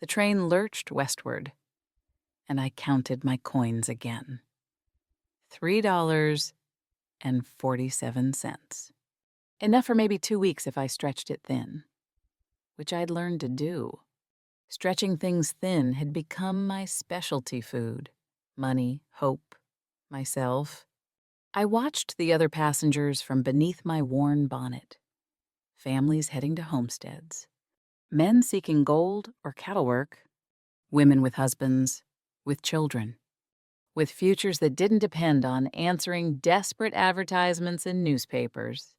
The train lurched westward, and I counted my coins again. $3.47. Enough for maybe 2 weeks if I stretched it thin, which I'd learned to do. Stretching things thin had become my specialty food. Money, hope, myself. I watched the other passengers from beneath my worn bonnet. Families heading to homesteads. Men seeking gold or cattle work. Women with husbands, with children. With futures that didn't depend on answering desperate advertisements in newspapers.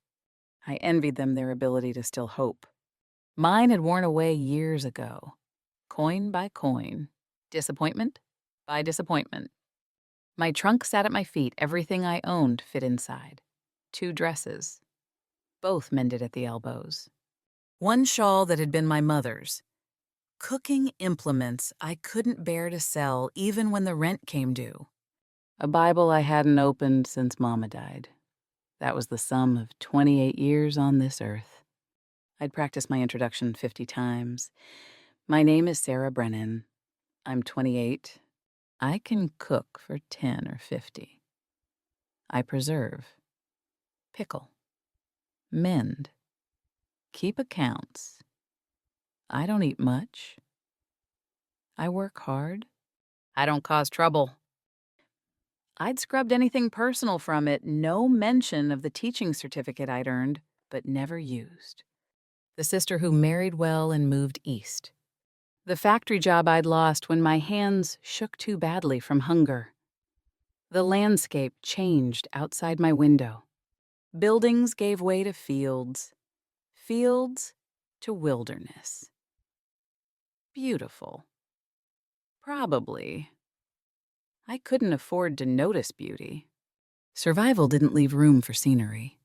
I envied them their ability to still hope. Mine had worn away years ago. Coin by coin. Disappointment by disappointment. My trunk sat at my feet. Everything I owned fit inside. 2 dresses. Both mended at the elbows. One shawl that had been my mother's. Cooking implements I couldn't bear to sell even when the rent came due. A Bible I hadn't opened since Mama died. That was the sum of 28 years on this earth. I'd practiced my introduction 50 times. My name is Sarah Brennan. I'm 28. I can cook for 10 or 50. I preserve, pickle, mend, keep accounts. I don't eat much. I work hard. I don't cause trouble. I'd scrubbed anything personal from it, no mention of the teaching certificate I'd earned, but never used. The sister who married well and moved east. The factory job I'd lost when my hands shook too badly from hunger. The landscape changed outside my window. Buildings gave way to fields. Fields to wilderness. Beautiful. Probably. I couldn't afford to notice beauty. Survival didn't leave room for scenery.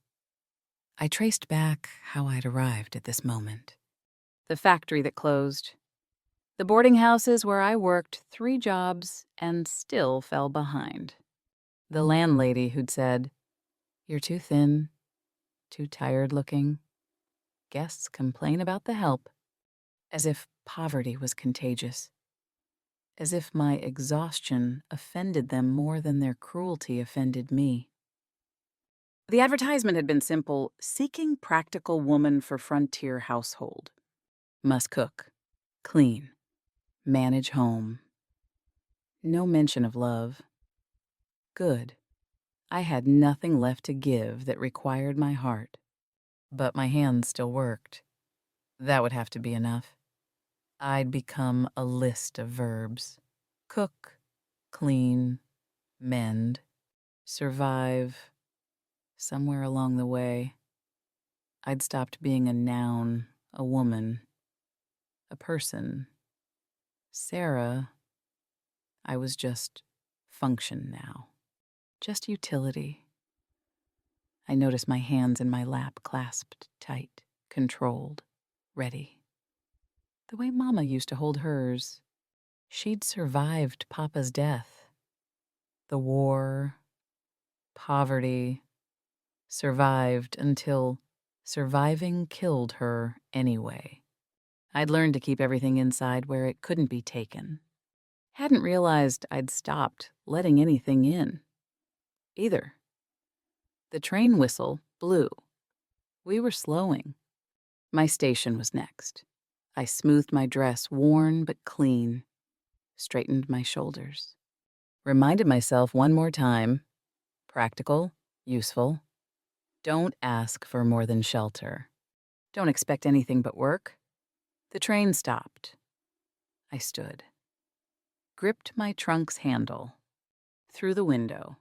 I traced back how I'd arrived at this moment. The factory that closed. The boarding houses where I worked 3 jobs and still fell behind. The landlady who'd said, "You're too thin, too tired looking. Guests complain about the help." As if poverty was contagious. As if my exhaustion offended them more than their cruelty offended me. The advertisement had been simple: seeking practical woman for frontier household. Must cook, clean, manage home. No mention of love. Good. I had nothing left to give that required my heart. But my hands still worked. That would have to be enough. I'd become a list of verbs. Cook, clean, mend, survive. Somewhere along the way, I'd stopped being a noun, a woman, a person. Sarah, I was just function now. Just utility. I noticed my hands in my lap clasped tight, controlled, ready. The way Mama used to hold hers. She'd survived Papa's death. The war, poverty, survived until surviving killed her anyway. I'd learned to keep everything inside where it couldn't be taken. Hadn't realized I'd stopped letting anything in. Either. The train whistle blew. We were slowing. My station was next. I smoothed my dress, worn but clean, straightened my shoulders. Reminded myself one more time, practical, useful. Don't ask for more than shelter. Don't expect anything but work. The train stopped. I stood. Gripped my trunk's handle. Through the window,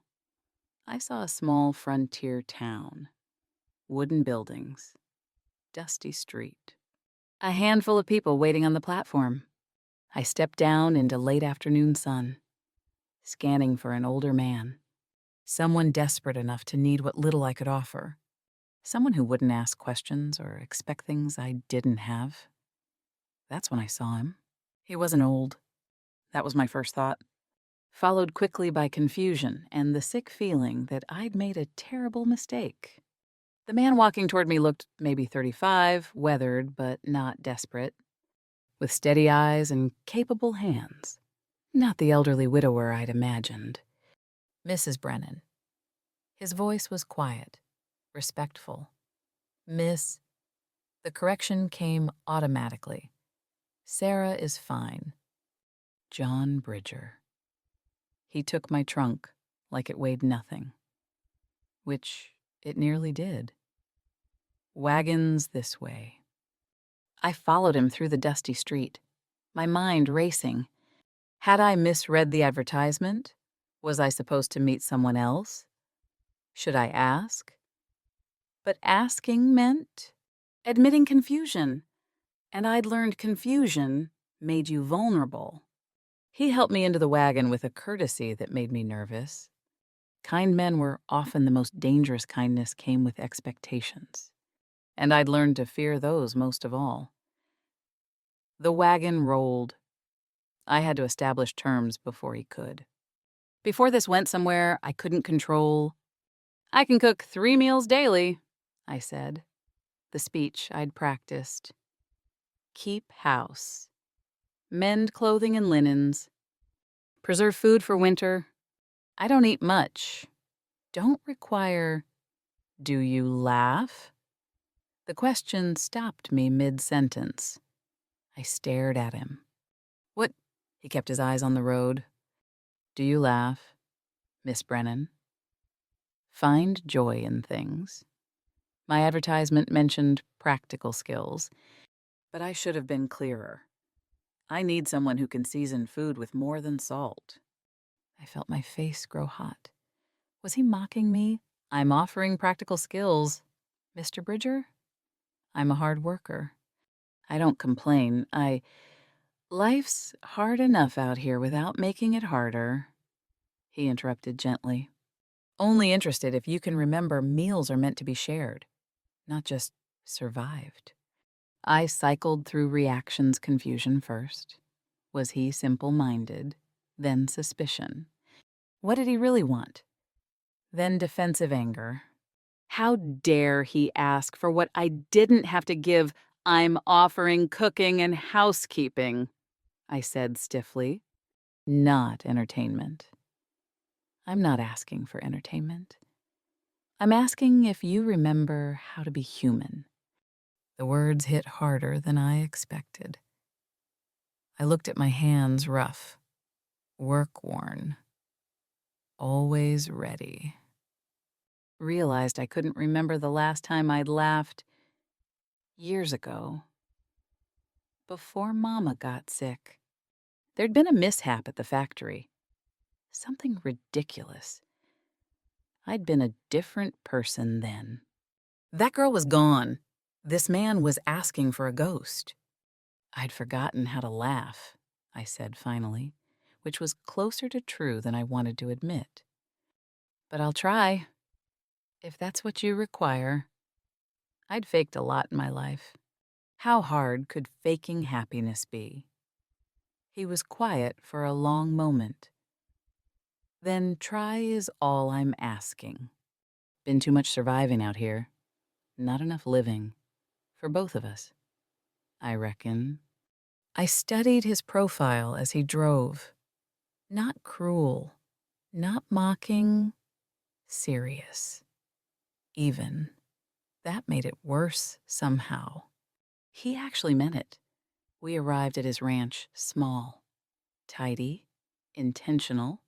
I saw a small frontier town. Wooden buildings. Dusty street. A handful of people waiting on the platform. I stepped down into late afternoon sun, scanning for an older man. Someone desperate enough to need what little I could offer. Someone who wouldn't ask questions or expect things I didn't have. That's when I saw him. He wasn't old. That was my first thought. Followed quickly by confusion and the sick feeling that I'd made a terrible mistake. The man walking toward me looked maybe 35, weathered but not desperate. with steady eyes and capable hands. Not the elderly widower I'd imagined. Mrs. Brennan. His voice was quiet, respectful. Miss. The correction came automatically. Sarah is fine. John Bridger. He took my trunk like it weighed nothing. Which it nearly did. Wagons this way. I followed him through the dusty street, my mind racing. Had I misread the advertisement? Was I supposed to meet someone else? Should I ask? But asking meant admitting confusion, and I'd learned confusion made you vulnerable. He helped me into the wagon with a courtesy that made me nervous. Kind men were often the most dangerous. Kindness came with expectations, and I'd learned to fear those most of all. The wagon rolled. I had to establish terms before he could. Before this went somewhere I couldn't control, "I can cook 3 meals daily," I said, the speech I'd practiced. Keep house. Mend clothing and linens. Preserve food for winter. I don't eat much. Don't require. Do you laugh? The question stopped me mid-sentence. I stared at him. What? He kept his eyes on the road. Do you laugh, Miss Brennan? Find joy in things. My advertisement mentioned practical skills, but I should have been clearer. I need someone who can season food with more than salt. I felt my face grow hot. Was he mocking me? I'm offering practical skills. Mr. Bridger? I'm a hard worker. I don't complain. Life's hard enough out here without making it harder. He interrupted gently. Only interested if you can remember meals are meant to be shared, not just survived. I cycled through reactions confusion first. Was he simple-minded? Then suspicion. What did he really want? Then defensive anger. How dare he ask for what I didn't have to give? I'm offering cooking and housekeeping, I said stiffly. Not entertainment. I'm not asking for entertainment. I'm asking if you remember how to be human. The words hit harder than I expected. I looked at my hands, rough, work-worn, always ready. Realized I couldn't remember the last time I'd laughed. Years ago. Before Mama got sick. There'd been a mishap at the factory. Something ridiculous. I'd been a different person then. That girl was gone. This man was asking for a ghost. I'd forgotten how to laugh, I said finally, which was closer to true than I wanted to admit. But I'll try, if that's what you require. I'd faked a lot in my life. How hard could faking happiness be? He was quiet for a long moment. Then try is all I'm asking. Been too much surviving out here. Not enough living. For both of us, I reckon. I studied his profile as he drove. Not cruel, not mocking, serious. Even. That made it worse somehow. He actually meant it. We arrived at his ranch small, tidy, intentional.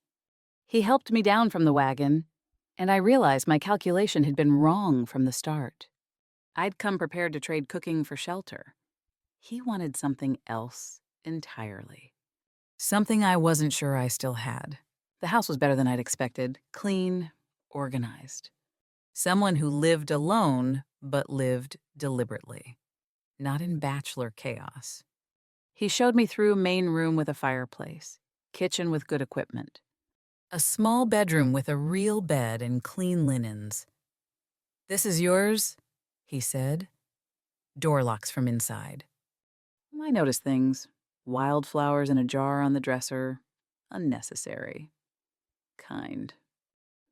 He helped me down from the wagon, and I realized my calculation had been wrong from the start. I'd come prepared to trade cooking for shelter. He wanted something else entirely. Something I wasn't sure I still had. The house was better than I'd expected, clean, organized. Someone who lived alone, but lived deliberately, not in bachelor chaos. He showed me through a main room with a fireplace, kitchen with good equipment, a small bedroom with a real bed and clean linens. This is yours, he said. Door locks from inside. I noticed things. Wildflowers in a jar on the dresser. Unnecessary. Kind.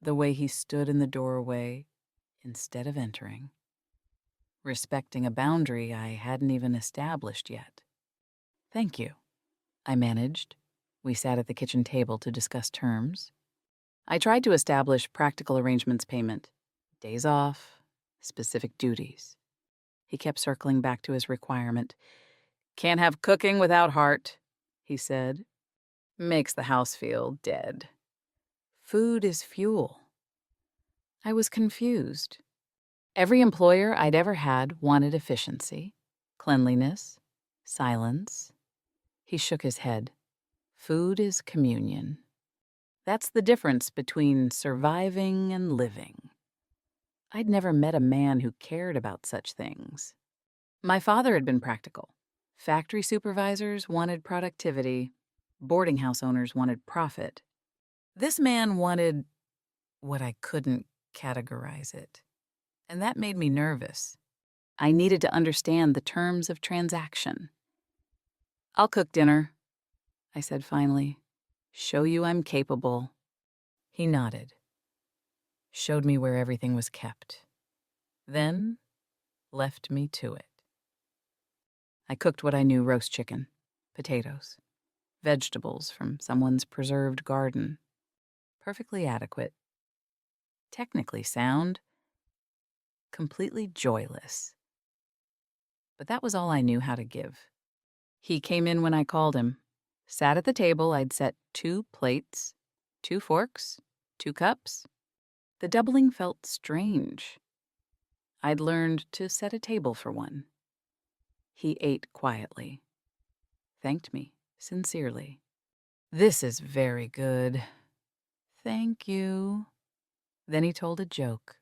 The way he stood in the doorway instead of entering. Respecting a boundary I hadn't even established yet. Thank you, I managed. We sat at the kitchen table to discuss terms. I tried to establish practical arrangements payment. Days off, specific duties. He kept circling back to his requirement. Can't have cooking without heart, he said. Makes the house feel dead. Food is fuel. I was confused. Every employer I'd ever had wanted efficiency, cleanliness, silence. He shook his head. Food is communion. That's the difference between surviving and living. I'd never met a man who cared about such things. My father had been practical. Factory supervisors wanted productivity. Boarding house owners wanted profit. This man wanted what I couldn't categorize it. And that made me nervous. I needed to understand the terms of transaction. I'll cook dinner, I said finally. Show you I'm capable. He nodded. Showed me where everything was kept. Then left me to it. I cooked what I knew: roast chicken, potatoes, vegetables from someone's preserved garden. Perfectly adequate. Technically sound. Completely joyless. But that was all I knew how to give. He came in when I called him. Sat at the table I'd set 2 plates, 2 forks, 2 cups. The doubling felt strange. I'd learned to set a table for one. He ate quietly. Thanked me sincerely. This is very good. Thank you. Then he told a joke.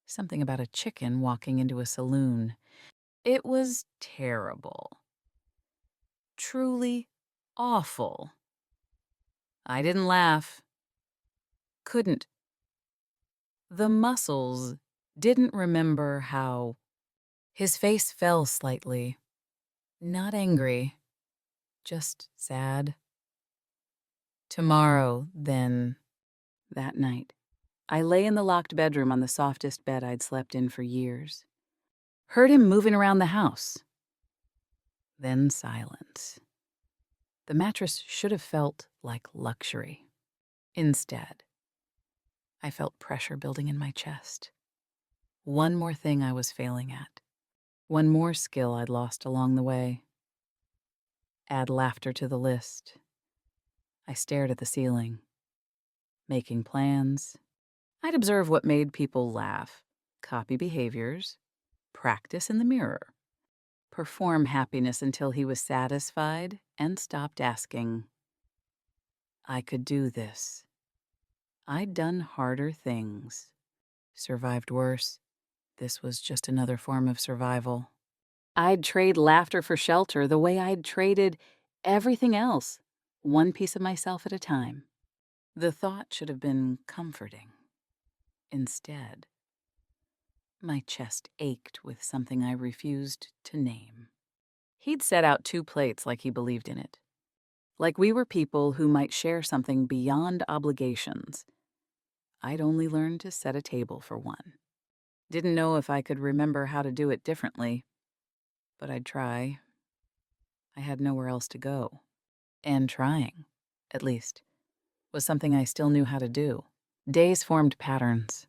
Something about a chicken walking into a saloon. It was terrible. Truly awful. I didn't laugh. Couldn't. The muscles didn't remember how. His face fell slightly. Not angry, just sad. Tomorrow, then, that night, I lay in the locked bedroom on the softest bed I'd slept in for years. Heard him moving around the house. Then silence. The mattress should have felt like luxury. Instead, I felt pressure building in my chest. One more thing I was failing at. One more skill I'd lost along the way. Add laughter to the list. I stared at the ceiling. Making plans. I'd observe what made people laugh. Copy behaviors. Practice in the mirror. Perform happiness until he was satisfied and stopped asking. I could do this. I'd done harder things. Survived worse. This was just another form of survival. I'd trade laughter for shelter the way I'd traded everything else, one piece of myself at a time. The thought should have been comforting. Instead, my chest ached with something I refused to name. He'd set out 2 plates like he believed in it. Like we were people who might share something beyond obligations. I'd only learned to set a table for one. Didn't know if I could remember how to do it differently, but I'd try. I had nowhere else to go. And trying, at least, was something I still knew how to do. Days formed patterns.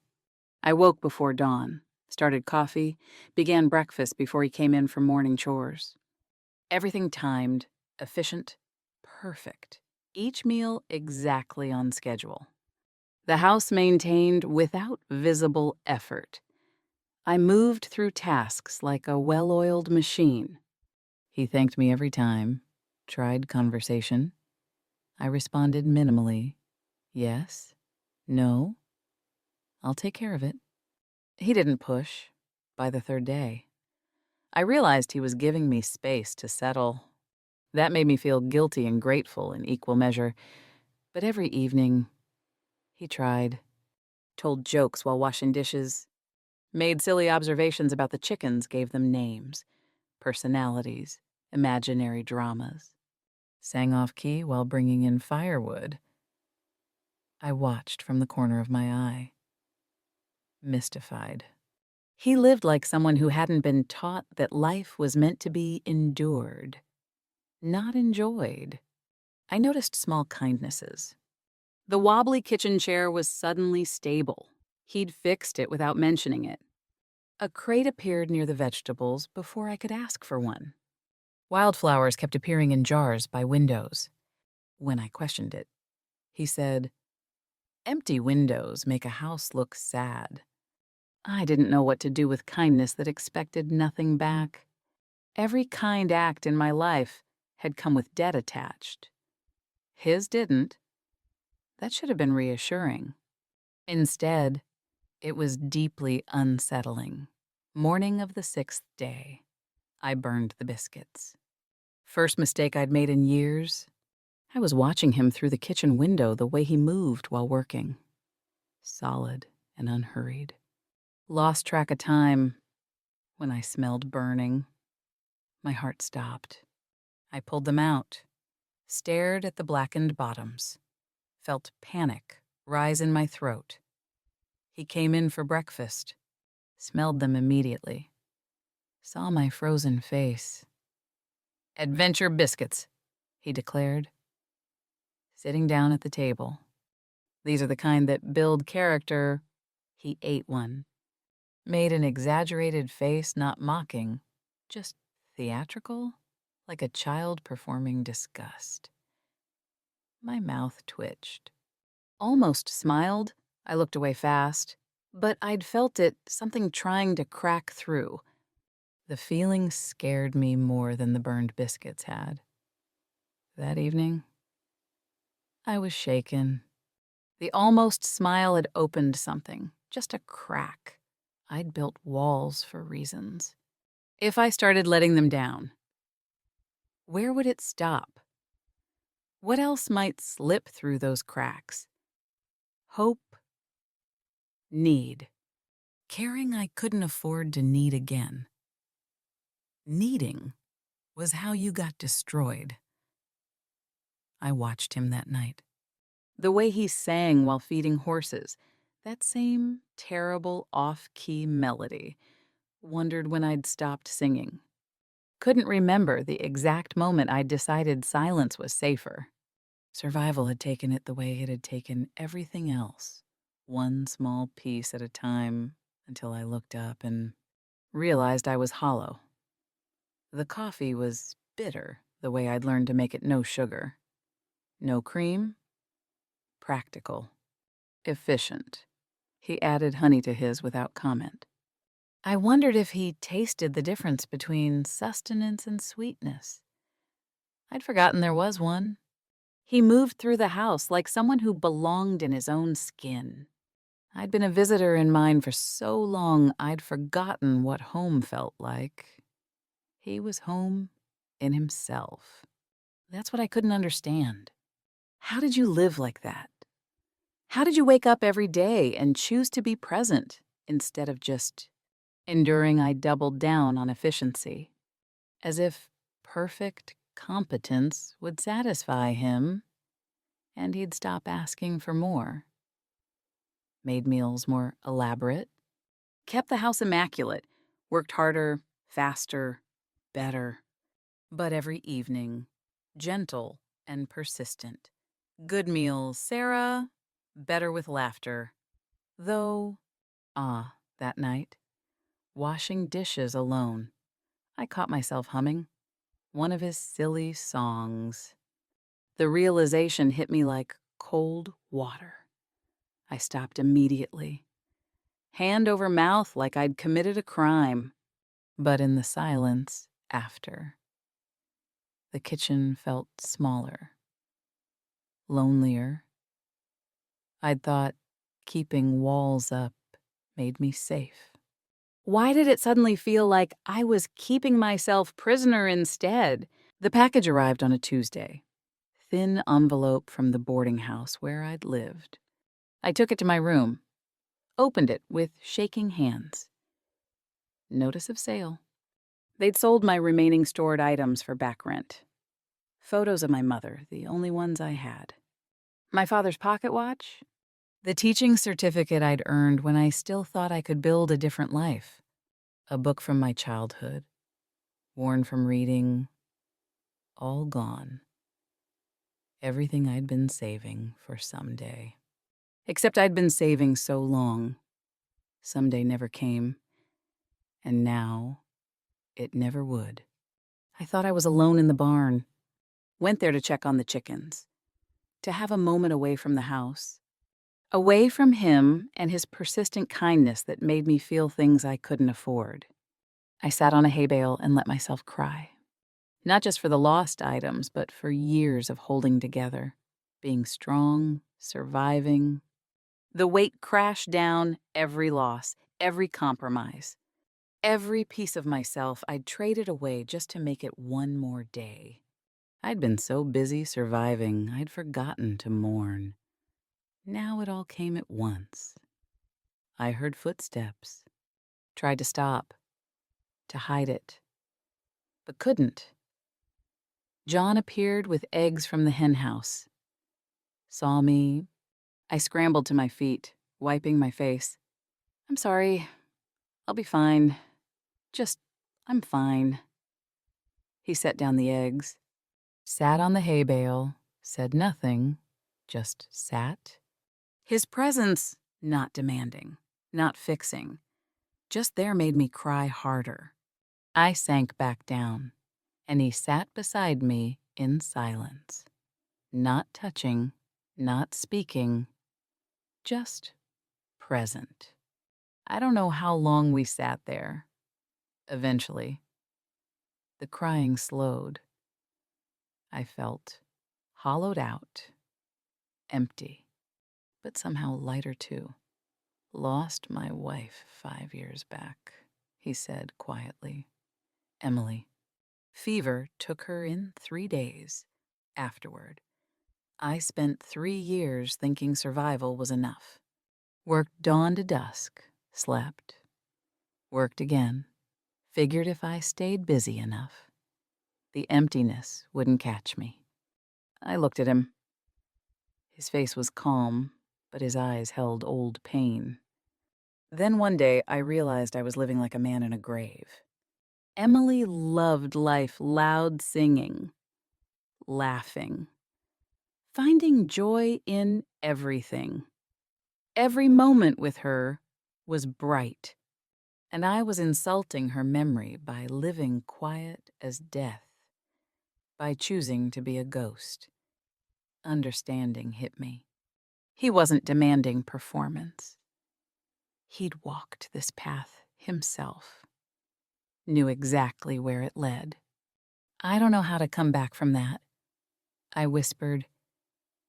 I woke before dawn, started coffee, began breakfast before he came in from morning chores. Everything timed, efficient, perfect. Each meal exactly on schedule. The house maintained without visible effort. I moved through tasks like a well-oiled machine. He thanked me every time, tried conversation. I responded minimally. Yes, no, I'll take care of it. He didn't push. By the 3rd day, I realized he was giving me space to settle. That made me feel guilty and grateful in equal measure. But every evening, he tried. Told jokes while washing dishes. Made silly observations about the chickens, gave them names, personalities, imaginary dramas. Sang off-key while bringing in firewood. I watched from the corner of my eye. Mystified. He lived like someone who hadn't been taught that life was meant to be endured. not enjoyed. I noticed small kindnesses. The wobbly kitchen chair was suddenly stable. He'd fixed it without mentioning it. A crate appeared near the vegetables before I could ask for one. Wildflowers kept appearing in jars by windows. When I questioned it, he said, "Empty windows make a house look sad." I didn't know what to do with kindness that expected nothing back. Every kind act in my life had come with debt attached. His didn't. That should have been reassuring. Instead, it was deeply unsettling. Morning of the 6th day, I burned the biscuits. First mistake I'd made in years. I was watching him through the kitchen window the way he moved while working. Solid and unhurried. Lost track of time when I smelled burning. My heart stopped. I pulled them out, stared at the blackened bottoms, felt panic rise in my throat. He came in for breakfast, smelled them immediately, saw my frozen face. "Adventure biscuits," he declared, sitting down at the table. "These are the kind that build character." He ate one, made an exaggerated face, not mocking, just theatrical, like a child performing disgust. My mouth twitched. Almost smiled. I looked away fast, but I'd felt it, something trying to crack through. The feeling scared me more than the burned biscuits had. That evening, I was shaken. The almost smile had opened something, just a crack. I'd built walls for reasons. If I started letting them down, where would it stop? What else might slip through those cracks? Hope, need. Caring I couldn't afford to need again. Needing was how you got destroyed. I watched him that night. The way he sang while feeding horses, that same terrible off-key melody. Wondered when I'd stopped singing. Couldn't remember the exact moment I'd decided silence was safer. Survival had taken it the way it had taken everything else, one small piece at a time, until I looked up and realized I was hollow. The coffee was bitter, the way I'd learned to make it no sugar. No cream. Practical. Efficient. He added honey to his without comment. I wondered if he tasted the difference between sustenance and sweetness. I'd forgotten there was one. He moved through the house like someone who belonged in his own skin. I'd been a visitor in mine for so long I'd forgotten what home felt like. He was home in himself. That's what I couldn't understand. How did you live like that? How did you wake up every day and choose to be present instead of just enduring? I doubled down on efficiency, as if perfect competence would satisfy him, and he'd stop asking for more. Made meals more elaborate, kept the house immaculate, worked harder, faster, better. But every evening, gentle and persistent. Good meals, Sarah, better with laughter. Though, that night, washing dishes alone, I caught myself humming one of his silly songs. The realization hit me like cold water. I stopped immediately, hand over mouth like I'd committed a crime. But in the silence after, the kitchen felt smaller, lonelier. I'd thought keeping walls up made me safe. Why did it suddenly feel like I was keeping myself prisoner instead? The package arrived on a Tuesday. Thin envelope from the boarding house where I'd lived. I took it to my room, opened it with shaking hands. Notice of sale. They'd sold my remaining stored items for back rent. Photos of my mother, the only ones I had. My father's pocket watch. The teaching certificate I'd earned when I still thought I could build a different life. A book from my childhood, worn from reading, all gone. Everything I'd been saving for someday. Except I'd been saving so long. Someday never came, and now it never would. I thought I was alone in the barn. Went there to check on the chickens. To have a moment away from the house. Away from him and his persistent kindness that made me feel things I couldn't afford. I sat on a hay bale and let myself cry. Not just for the lost items, but for years of holding together. Being strong, surviving. The weight crashed down every loss, every compromise. Every piece of myself I'd traded away just to make it one more day. I'd been so busy surviving, I'd forgotten to mourn. Now it all came at once. I heard footsteps. Tried to stop. To hide it. But couldn't. John appeared with eggs from the hen house. Saw me. I scrambled to my feet, wiping my face. "I'm sorry. I'll be fine. I'm fine." He set down the eggs, sat on the hay bale, said nothing, just sat. His presence, not demanding, not fixing, just there made me cry harder. I sank back down, and he sat beside me in silence, not touching, not speaking, just present. I don't know how long we sat there. Eventually, the crying slowed. I felt hollowed out, empty, but somehow lighter too. "Lost my wife 5 years back," he said quietly. "Emily. Fever took her in 3 days. Afterward, I spent 3 years thinking survival was enough. Worked dawn to dusk, slept, worked again, figured if I stayed busy enough, the emptiness wouldn't catch me." I looked at him. His face was calm, but his eyes held old pain. Then one day, I realized I was living like a man in a grave. Emily loved life loud singing, laughing, finding joy in everything. Every moment with her was bright, and I was insulting her memory by living quiet as death, by choosing to be a ghost. Understanding hit me. He wasn't demanding performance. He'd walked this path himself, knew exactly where it led. "I don't know how to come back from that," I whispered.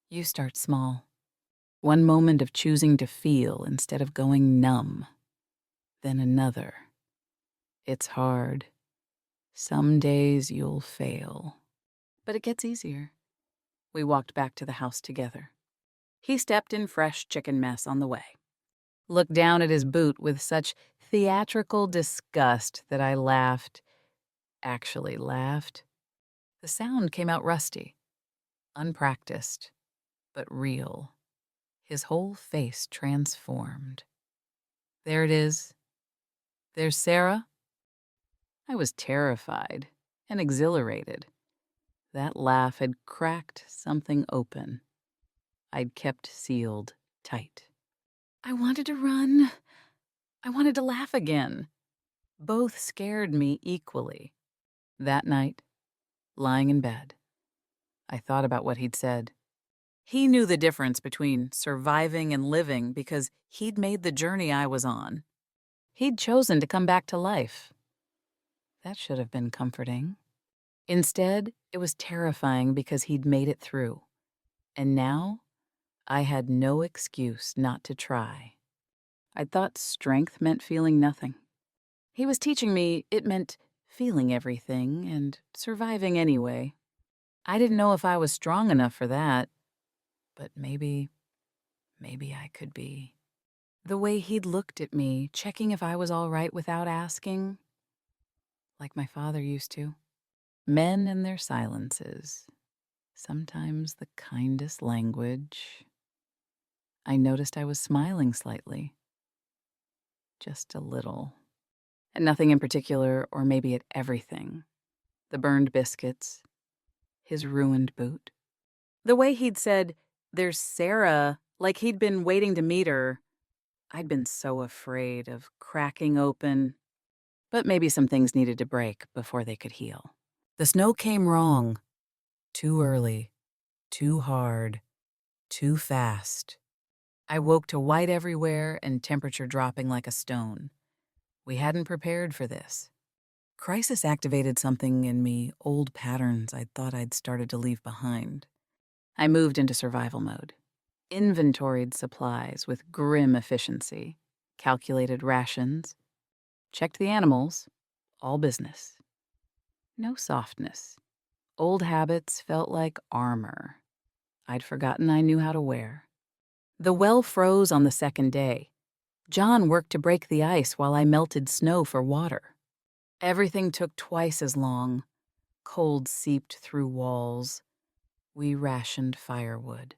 "You start small. One moment of choosing to feel instead of going numb. Then another. It's hard. Some days you'll fail. But it gets easier." We walked back to the house together. He stepped in fresh chicken mess on the way. Looked down at his boot with such theatrical disgust that I laughed. Actually laughed. The sound came out rusty, unpracticed, but real. His whole face transformed. "There it is. There's Sarah." I was terrified and exhilarated. That laugh had cracked something open. I'd kept sealed tight. I wanted to run. I wanted to laugh again. Both scared me equally. That night, lying in bed, I thought about what he'd said. He knew the difference between surviving and living because he'd made the journey I was on. He'd chosen to come back to life. That should have been comforting. Instead, it was terrifying because he'd made it through. And now, I had no excuse not to try. I'd thought strength meant feeling nothing. He was teaching me it meant feeling everything and surviving anyway. I didn't know if I was strong enough for that, but maybe I could be. The way he'd looked at me, checking if I was all right without asking, like my father used to. Men and their silences, sometimes the kindest language. I noticed I was smiling slightly. Just a little. And nothing in particular, or maybe at everything. The burned biscuits, his ruined boot. The way he'd said, "There's Sarah," like he'd been waiting to meet her. I'd been so afraid of cracking open, but maybe some things needed to break before they could heal. The snow came wrong. Too early, too hard, too fast. I woke to white everywhere and temperature dropping like a stone. We hadn't prepared for this. Crisis activated something in me, old patterns I'd thought I'd started to leave behind. I moved into survival mode. Inventoried supplies with grim efficiency, calculated rations, checked the animals, all business. No softness. Old habits felt like armor I'd forgotten I knew how to wear. The well froze on the second day. John worked to break the ice while I melted snow for water. Everything took twice as long. Cold seeped through walls. We rationed firewood.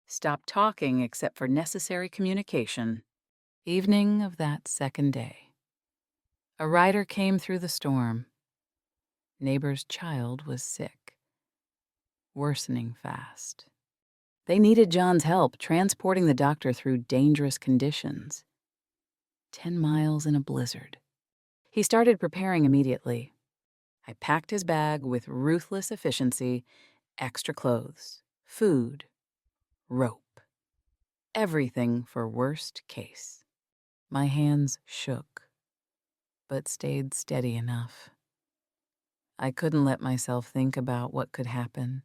Stopped talking except for necessary communication. Evening of that second day. A rider came through the storm. Neighbor's child was sick. Worsening fast. They needed John's help transporting the doctor through dangerous conditions. 10 miles in a blizzard. He started preparing immediately. I packed his bag with ruthless efficiency, extra clothes, food, rope. Everything for worst case. My hands shook, but stayed steady enough. I couldn't let myself think about what could happen.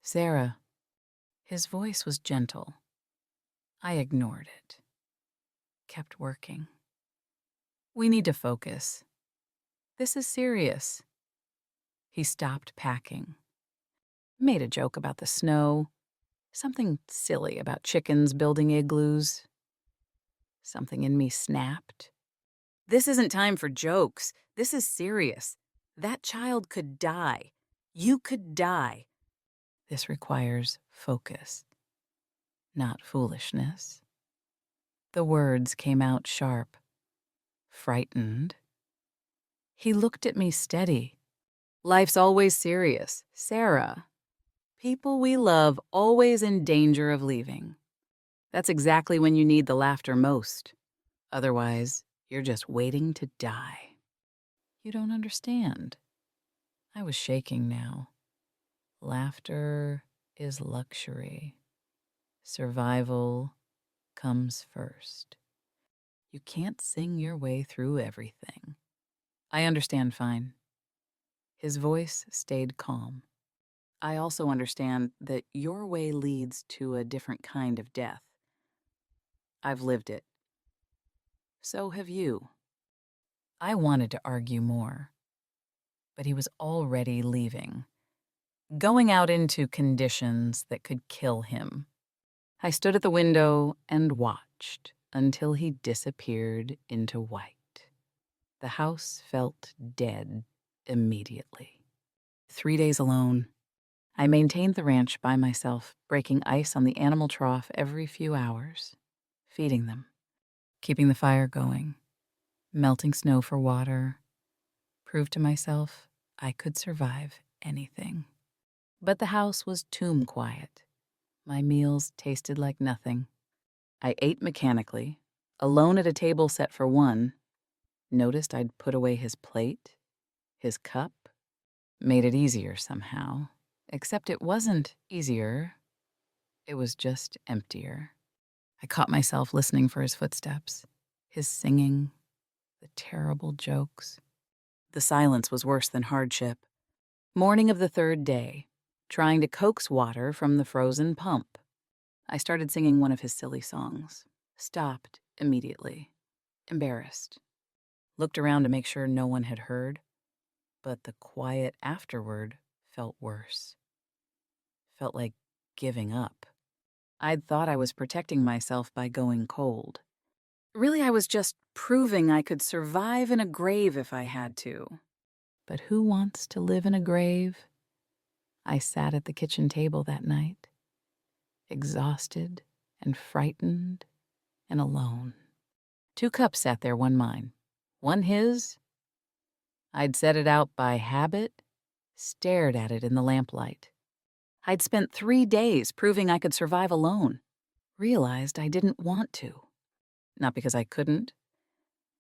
Sarah. His voice was gentle. I ignored it. Kept working. We need to focus. This is serious. He stopped packing. Made a joke about the snow. Something silly about chickens building igloos. Something in me snapped. This isn't time for jokes. This is serious. That child could die. You could die. This requires focus, not foolishness. The words came out sharp. Frightened. He looked at me steady. Life's always serious, Sarah. People we love always in danger of leaving. That's exactly when you need the laughter most. Otherwise, you're just waiting to die. You don't understand. I was shaking now. Laughter is luxury. Survival comes first. You can't sing your way through everything. I understand fine. His voice stayed calm. I also understand that your way leads to a different kind of death. I've lived it. So have you. I wanted to argue more, but he was already leaving, going out into conditions that could kill him. I stood at the window and watched until he disappeared into white. The house felt dead immediately. 3 days alone. I maintained the ranch by myself, breaking ice on the animal trough every few hours, feeding them, keeping the fire going, melting snow for water, proved to myself I could survive anything. But the house was tomb quiet. My meals tasted like nothing. I ate mechanically, alone at a table set for one, noticed I'd put away his plate, his cup, made it easier somehow. Except it wasn't easier. It was just emptier. I caught myself listening for his footsteps, his singing, the terrible jokes. The silence was worse than hardship. Morning of the third day, trying to coax water from the frozen pump. I started singing one of his silly songs. Stopped immediately, embarrassed. Looked around to make sure no one had heard, but the quiet afterward felt worse. Felt like giving up. I'd thought I was protecting myself by going cold. Really, I was just proving I could survive in a grave if I had to. But who wants to live in a grave? I sat at the kitchen table that night, exhausted and frightened and alone. 2 cups sat there, one mine, one his. I'd set it out by habit, stared at it in the lamplight. I'd spent 3 days proving I could survive alone. Realized I didn't want to. Not because I couldn't.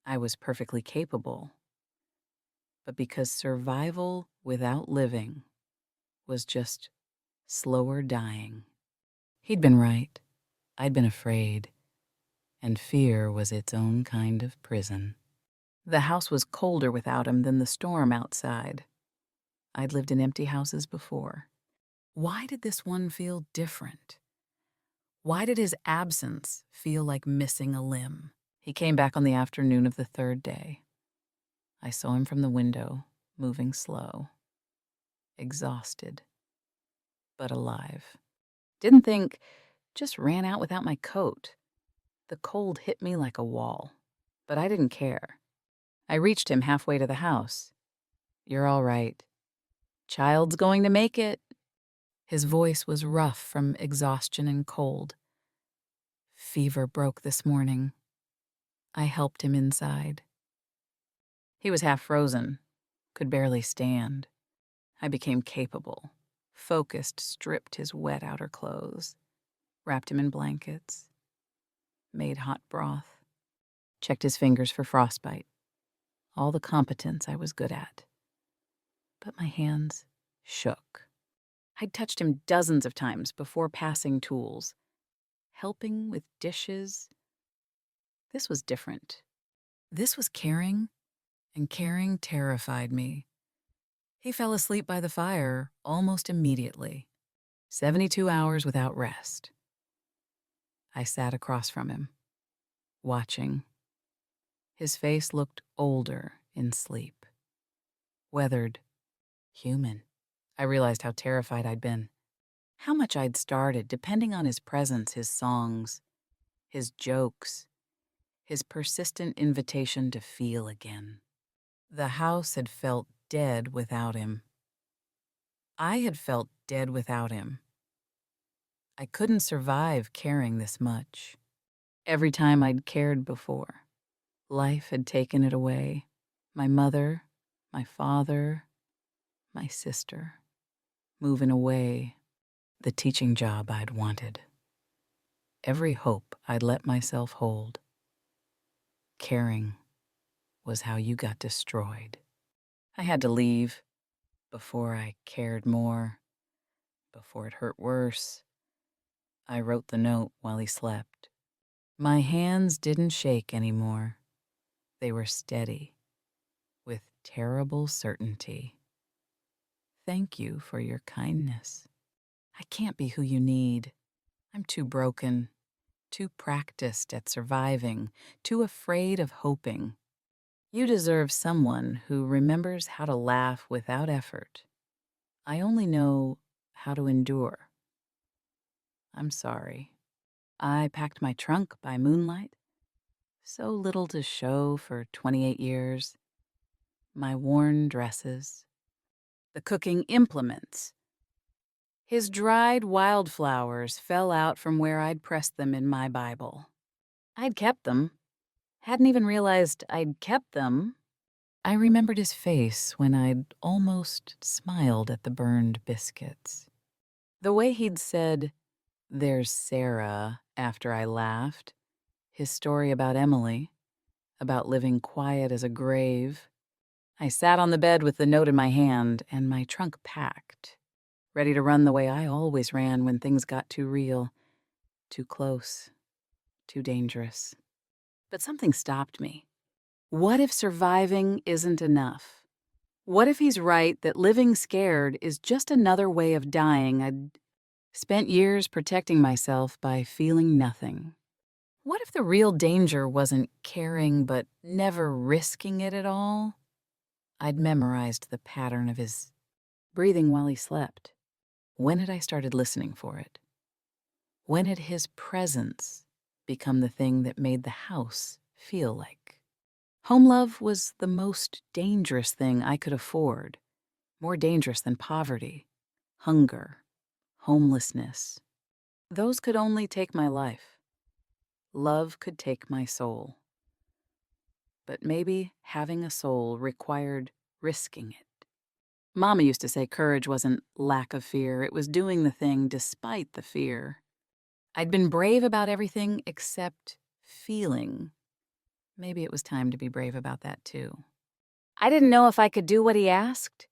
I was perfectly capable. But because survival without living was just slower dying. He'd been right. I'd been afraid. And fear was its own kind of prison. The house was colder without him than the storm outside. I'd lived in empty houses before. Why did this one feel different? Why did his absence feel like missing a limb? He came back on the afternoon of the 3rd day. I saw him from the window, moving slow, exhausted, but alive. Didn't think, just ran out without my coat. The cold hit me like a wall, but I didn't care. I reached him halfway to the house. "You're all right. Child's going to make it." His voice was rough from exhaustion and cold. "Fever broke this morning." I helped him inside. He was half frozen, could barely stand. I became capable, focused, stripped his wet outer clothes, wrapped him in blankets, made hot broth, checked his fingers for frostbite. All the competence I was good at. But my hands shook. I'd touched him dozens of times before passing tools, helping with dishes. This was different. This was caring, and caring terrified me. He fell asleep by the fire almost immediately. 72 hours without rest. I sat across from him, watching. His face looked older in sleep. Weathered. Human. I realized how terrified I'd been. How much I'd started depending on his presence, his songs, his jokes, his persistent invitation to feel again. The house had felt dead without him. I had felt dead without him. I couldn't survive caring this much. Every time I'd cared before, life had taken it away. My mother, my father, my sister, moving away, the teaching job I'd wanted. Every hope I'd let myself hold. Caring was how you got destroyed. I had to leave before I cared more, before it hurt worse. I wrote the note while he slept. My hands didn't shake anymore. They were steady, with terrible certainty. Thank you for your kindness. I can't be who you need. I'm too broken, too practiced at surviving, too afraid of hoping. You deserve someone who remembers how to laugh without effort. I only know how to endure. I'm sorry. I packed my trunk by moonlight. So little to show for 28 years. My worn dresses. The cooking implements. His dried wildflowers fell out from where I'd pressed them in my Bible. I'd kept them. Hadn't even realized I'd kept them. I remembered his face when I'd almost smiled at the burned biscuits. The way he'd said, "There's Sarah," after I laughed. His story about Emily, about living quiet as a grave. I sat on the bed with the note in my hand and my trunk packed, ready to run the way I always ran when things got too real, too close, too dangerous. But something stopped me. What if surviving isn't enough? What if he's right that living scared is just another way of dying? I'd spent years protecting myself by feeling nothing. What if the real danger wasn't caring but never risking it at all? I'd memorized the pattern of his breathing while he slept. When had I started listening for it? When had his presence become the thing that made the house feel like? Home love was the most dangerous thing I could afford, more dangerous than poverty, hunger, homelessness. Those could only take my life. Love could take my soul. But maybe having a soul required risking it. Mama used to say courage wasn't lack of fear, it was doing the thing despite the fear. I'd been brave about everything except feeling. Maybe it was time to be brave about that too. I didn't know if I could do what he asked.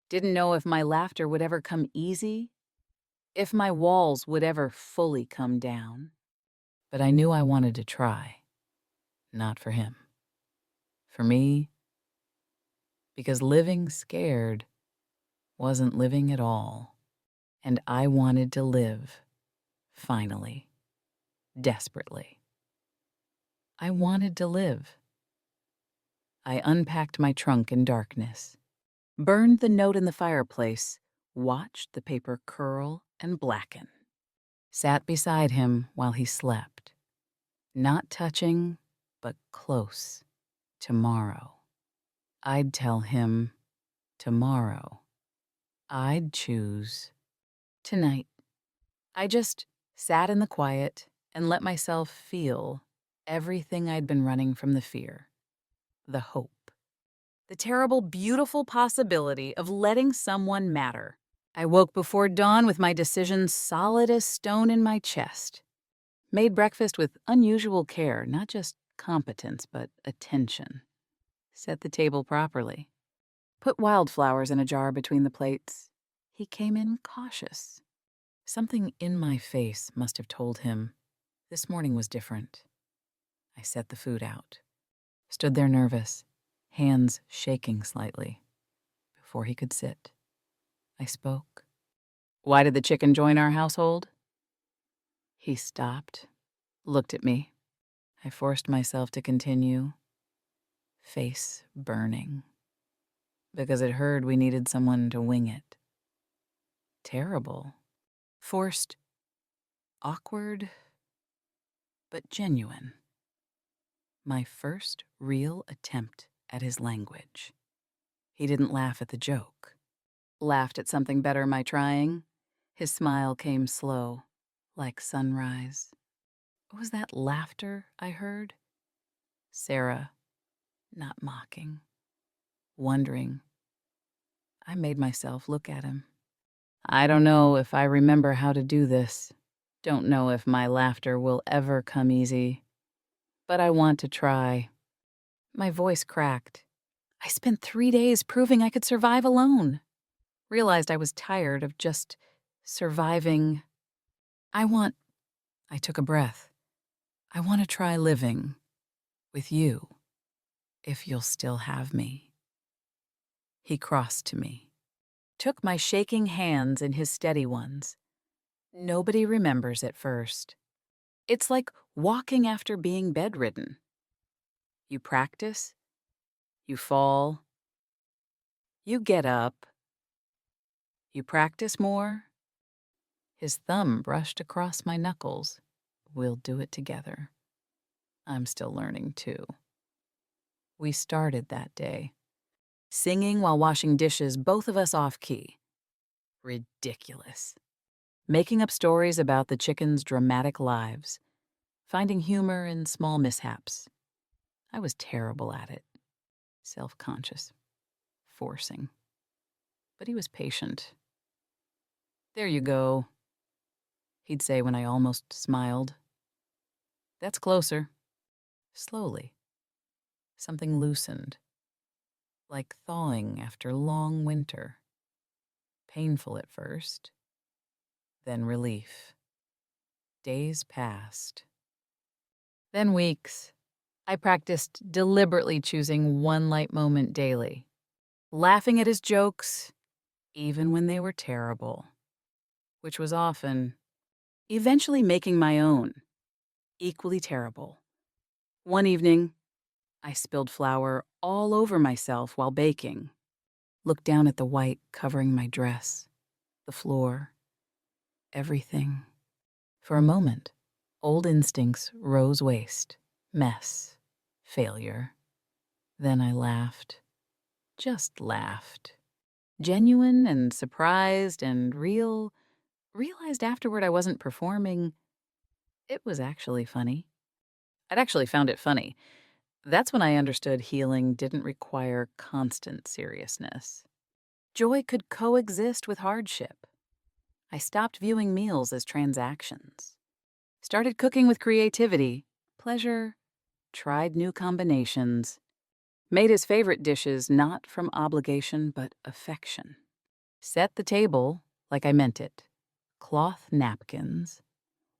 Didn't know if my laughter would ever come easy, if my walls would ever fully come down. But I knew I wanted to try. Not for him. For me, because living scared wasn't living at all. And I wanted to live, finally, desperately. I wanted to live. I unpacked my trunk in darkness, burned the note in the fireplace, watched the paper curl and blacken, sat beside him while he slept, not touching, but close. Tomorrow. I'd tell him tomorrow. I'd choose tonight. I just sat in the quiet and let myself feel everything I'd been running from: the fear, the hope, the terrible, beautiful possibility of letting someone matter. I woke before dawn with my decision solid as stone in my chest. Made breakfast with unusual care, not just competence, but attention. Set the table properly. Put wildflowers in a jar between the plates. He came in cautious. Something in my face must have told him this morning was different. I set the food out. Stood there nervous, hands shaking slightly. Before he could sit, I spoke. Why did the chicken join our household? He stopped, looked at me. I forced myself to continue, face burning, because it heard we needed someone to wing it. Terrible. Forced, awkward, but genuine. My first real attempt at his language. He didn't laugh at the joke. Laughed at something better my trying. His smile came slow, like sunrise. Was that laughter I heard? Sarah, not mocking, wondering. I made myself look at him. I don't know if I remember how to do this. Don't know if my laughter will ever come easy. But I want to try. My voice cracked. I spent 3 days proving I could survive alone. Realized I was tired of just surviving. I took a breath. I want to try living with you, if you'll still have me. He crossed to me, took my shaking hands in his steady ones. Nobody remembers at first. It's like walking after being bedridden. You practice, you fall, you get up, you practice more. His thumb brushed across my knuckles. We'll do it together. I'm still learning, too. We started that day, singing while washing dishes, both of us off-key. Ridiculous. Making up stories about the chickens' dramatic lives, finding humor in small mishaps. I was terrible at it. Self-conscious. Forcing. But he was patient. There you go, he'd say when I almost smiled. That's closer. Slowly. Something loosened. Like thawing after long winter. Painful at first. Then relief. Days passed. Then weeks. I practiced deliberately choosing one light moment daily. Laughing at his jokes, even when they were terrible. Which was often. Eventually making my own. Equally terrible. One evening, I spilled flour all over myself while baking. Looked down at the white covering my dress, the floor, everything. For a moment, old instincts rose waste, mess, failure. Then I laughed. Just laughed. Genuine and surprised and real. Realized afterward I wasn't performing. It was actually funny. I'd actually found it funny. That's when I understood healing didn't require constant seriousness. Joy could coexist with hardship. I stopped viewing meals as transactions. Started cooking with creativity, pleasure, tried new combinations. Made his favorite dishes not from obligation but affection. Set the table like I meant it. Cloth napkins,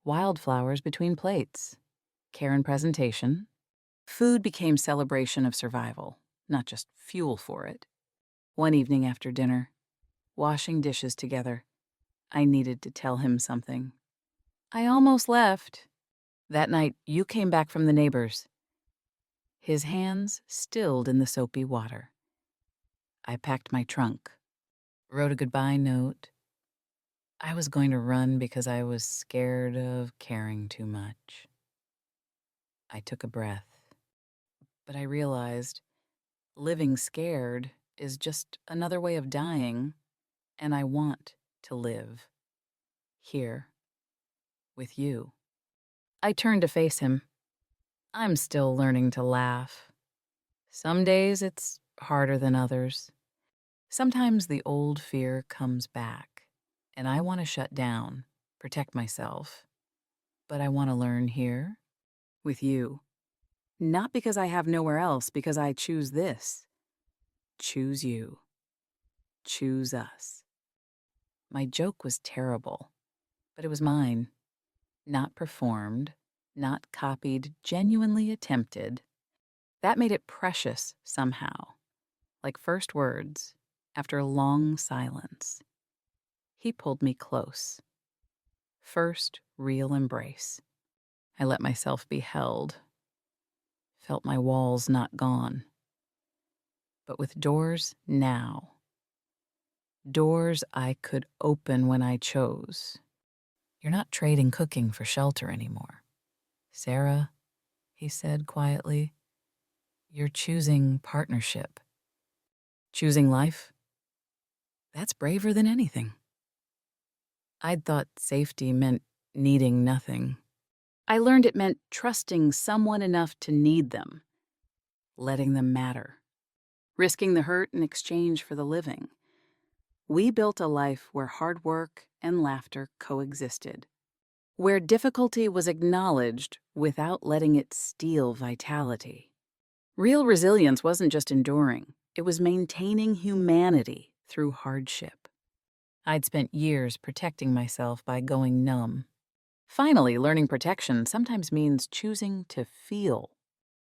wildflowers between plates, care and presentation. Food became celebration of survival, not just fuel for it. One evening after dinner, washing dishes together, I needed to tell him something. I almost left. That night, you came back from the neighbors. His hands stilled in the soapy water. I packed my trunk, wrote a goodbye note. I was going to run because I was scared of caring too much. I took a breath, but I realized living scared is just another way of dying, and I want to live here with you. I turned to face him. I'm still learning to laugh. Some days it's harder than others. Sometimes the old fear comes back, and I want to shut down, protect myself. But I want to learn here with you. Not because I have nowhere else, because I choose this. Choose you. Choose us. My joke was terrible, but it was mine. Not performed, not copied, genuinely attempted. That made it precious somehow, like first words after a long silence. He pulled me close. First real embrace. I let myself be held. Felt my walls not gone. But with doors now. Doors I could open when I chose. You're not trading cooking for shelter anymore. Sarah, he said quietly, you're choosing partnership. Choosing life? That's braver than anything. I'd thought safety meant needing nothing. I learned it meant trusting someone enough to need them, letting them matter, risking the hurt in exchange for the living. We built a life where hard work and laughter coexisted, where difficulty was acknowledged without letting it steal vitality. Real resilience wasn't just enduring, it was maintaining humanity through hardship. I'd spent years protecting myself by going numb. Finally, learning protection sometimes means choosing to feel,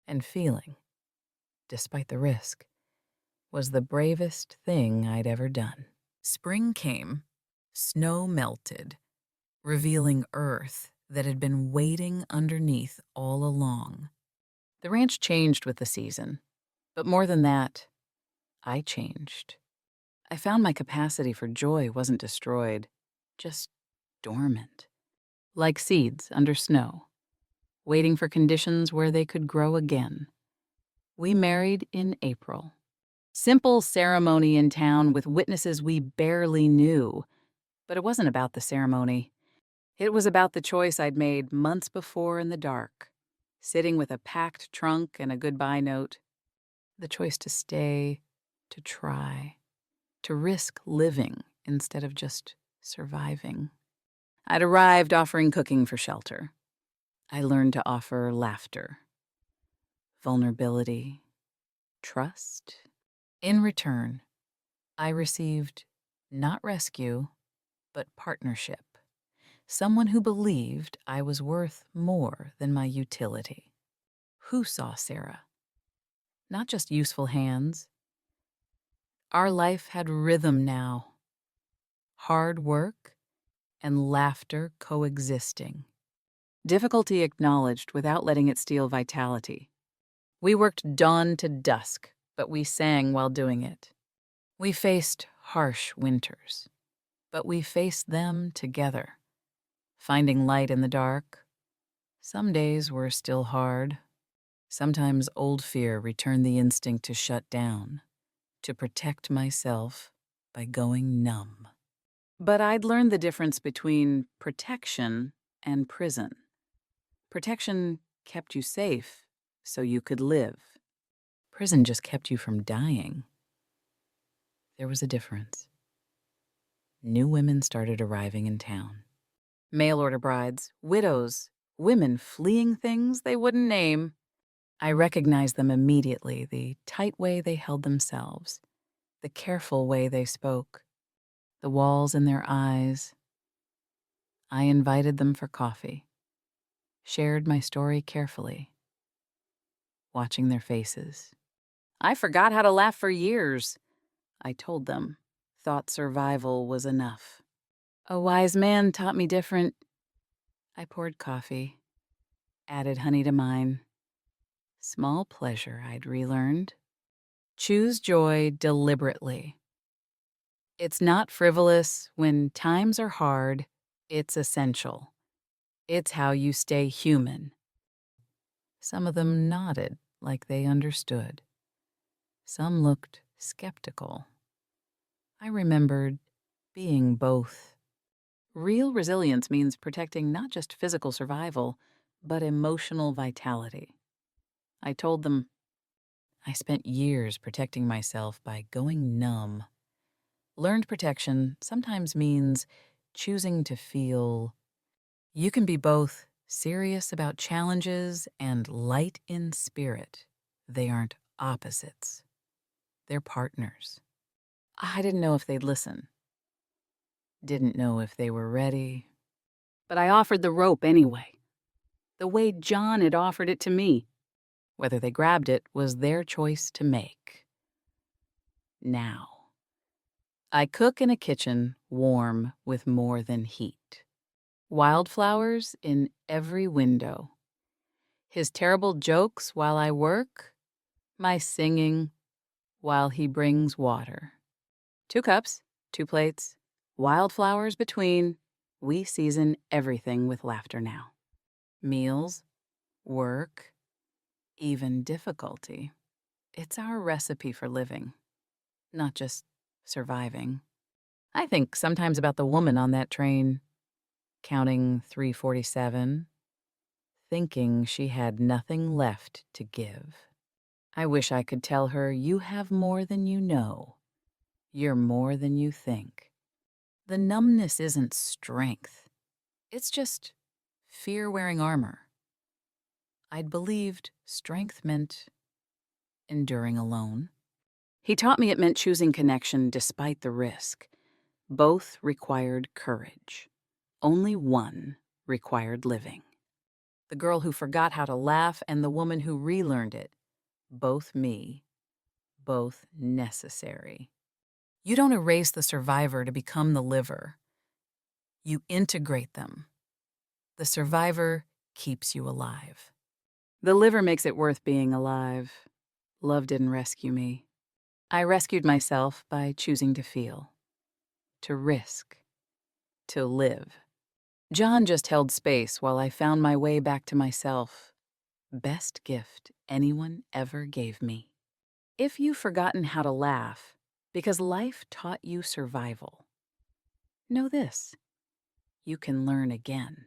and feeling, despite the risk, was the bravest thing I'd ever done. Spring came, snow melted, revealing earth that had been waiting underneath all along. The ranch changed with the season, but more than that, I changed. I found my capacity for joy wasn't destroyed, just dormant. Like seeds under snow, waiting for conditions where they could grow again. We married in April. Simple ceremony in town with witnesses we barely knew. But it wasn't about the ceremony. It was about the choice I'd made months before in the dark, sitting with a packed trunk and a goodbye note. The choice to stay, to try, to risk living instead of just surviving. I'd arrived offering cooking for shelter. I learned to offer laughter, vulnerability, trust. In return, I received not rescue, but partnership. Someone who believed I was worth more than my utility. Who saw Sarah? Not just useful hands. Our life had rhythm now. Hard work and laughter coexisting. Difficulty acknowledged without letting it steal vitality. We worked dawn to dusk, but we sang while doing it. We faced harsh winters, but we faced them together, finding light in the dark. Some days were still hard. Sometimes old fear returned the instinct to shut down, to protect myself by going numb. But I'd learned the difference between protection and prison. Protection kept you safe so you could live. Prison just kept you from dying. There was a difference. New women started arriving in town. Mail-order brides, widows, women fleeing things they wouldn't name. I recognized them immediately, the tight way they held themselves, the careful way they spoke, the walls in their eyes. I invited them for coffee, shared my story carefully, watching their faces. I forgot how to laugh for years, I told them. Thought survival was enough. A wise man taught me different. I poured coffee, added honey to mine. Small pleasure I'd relearned. Choose joy deliberately. It's not frivolous when times are hard. It's essential. It's how you stay human. Some of them nodded like they understood. Some looked skeptical. I remembered being both. Real resilience means protecting not just physical survival, but emotional vitality. I told them, I spent years protecting myself by going numb. Learned protection sometimes means choosing to feel. You can be both serious about challenges and light in spirit. They aren't opposites. They're partners. I didn't know if they'd listen. Didn't know if they were ready. But I offered the rope anyway, the way John had offered it to me. Whether they grabbed it was their choice to make. Now, I cook in a kitchen warm with more than heat. Wildflowers in every window. His terrible jokes while I work. My singing while he brings water. 2 cups, 2 plates, wildflowers between. We season everything with laughter now. Meals, work, even difficulty. It's our recipe for living, not just surviving. I think sometimes about the woman on that train, counting 347, thinking she had nothing left to give. I wish I could tell her, you have more than you know. You're more than you think. The numbness isn't strength. It's just fear wearing armor. I'd believed strength meant enduring alone. He taught me it meant choosing connection despite the risk. Both required courage. Only one required living. The girl who forgot how to laugh and the woman who relearned it. Both me. Both necessary. You don't erase the survivor to become the liver. You integrate them. The survivor keeps you alive. The liver makes it worth being alive. Love didn't rescue me. I rescued myself by choosing to feel, to risk, to live. John just held space while I found my way back to myself. Best gift anyone ever gave me. If you've forgotten how to laugh because life taught you survival, know this: you can learn again.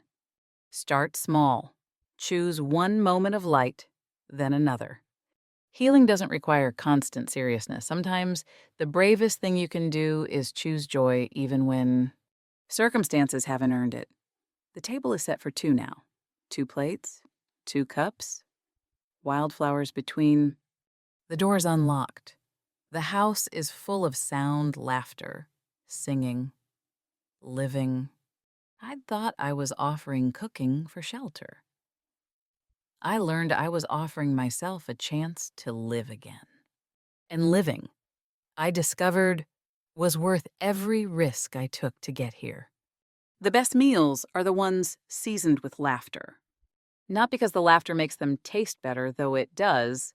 Start small. Choose one moment of light, then another. Healing doesn't require constant seriousness. Sometimes the bravest thing you can do is choose joy even when circumstances haven't earned it. The table is set for 2 now. 2 plates, 2 cups, wildflowers between. The door's unlocked. The house is full of sound, laughter, singing, living. I'd thought I was offering cooking for shelter. I learned I was offering myself a chance to live again. And living, I discovered, was worth every risk I took to get here. The best meals are the ones seasoned with laughter. Not because the laughter makes them taste better, though it does,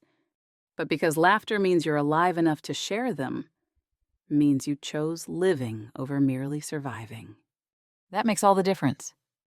but because laughter means you're alive enough to share them, means you chose living over merely surviving. That makes all the difference.